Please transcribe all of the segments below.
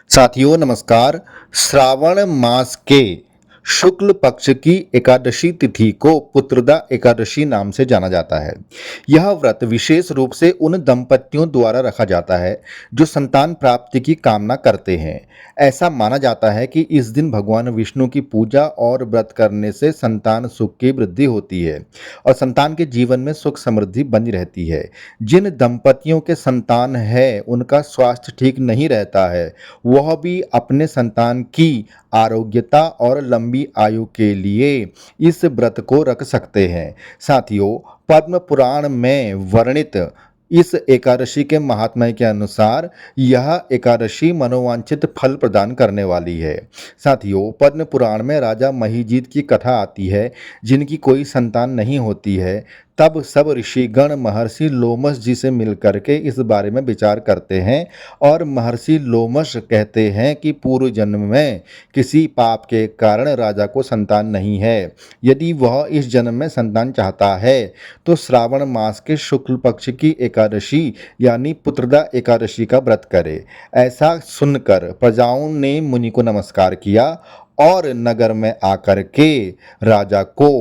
साथियों नमस्कार। श्रावण मास के शुक्ल पक्ष की एकादशी तिथि को पुत्रदा एकादशी नाम से जाना जाता है। यह व्रत विशेष रूप से उन दंपतियों द्वारा रखा जाता है जो संतान प्राप्ति की कामना करते हैं। ऐसा माना जाता है कि इस दिन भगवान विष्णु की पूजा और व्रत करने से संतान सुख की वृद्धि होती है और संतान के जीवन में सुख समृद्धि बनी रहती है। जिन दंपतियों के संतान है उनका स्वास्थ्य ठीक नहीं रहता है, वह भी अपने संतान की आरोग्यता और लंबी आयु के लिए इस व्रत को रख सकते हैं। साथियों, पद्म पुराण में वर्णित इस एकादशी के महात्म्य के अनुसार यह एकादशी मनोवांछित फल प्रदान करने वाली है। साथियों, पद्म पुराण में राजा महिजीत की कथा आती है, जिनकी कोई संतान नहीं होती है। तब सब ऋषिगण महर्षि लोमश जी से मिलकर के इस बारे में विचार करते हैं और महर्षि लोमश कहते हैं कि पूर्व जन्म में किसी पाप के कारण राजा को संतान नहीं है। यदि वह इस जन्म में संतान चाहता है तो श्रावण मास के शुक्ल पक्ष की एकादशी यानी पुत्रदा एकादशी का व्रत करे। ऐसा सुनकर प्रजाओं ने मुनि को नमस्कार किया और नगर में आकर के राजा को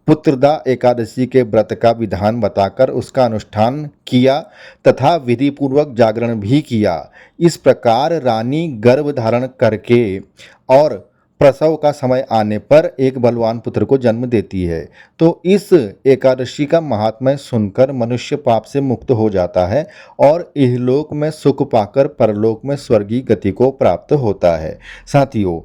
पुत्रदा एकादशी के व्रत का विधान बताकर उसका अनुष्ठान किया तथा विधि पूर्वक जागरण भी किया। इस प्रकार रानी गर्भ धारण करके और प्रसव का समय आने पर एक बलवान पुत्र को जन्म देती है। तो इस एकादशी का महात्म्य सुनकर मनुष्य पाप से मुक्त हो जाता है और इहलोक में सुख पाकर परलोक में स्वर्गीय गति को प्राप्त होता है। साथियों,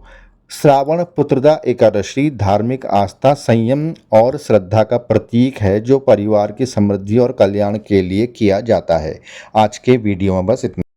श्रावण पुत्रदा एकादशी धार्मिक आस्था, संयम और श्रद्धा का प्रतीक है जो परिवार की समृद्धि और कल्याण के लिए किया जाता है। आज के वीडियो में बस इतना।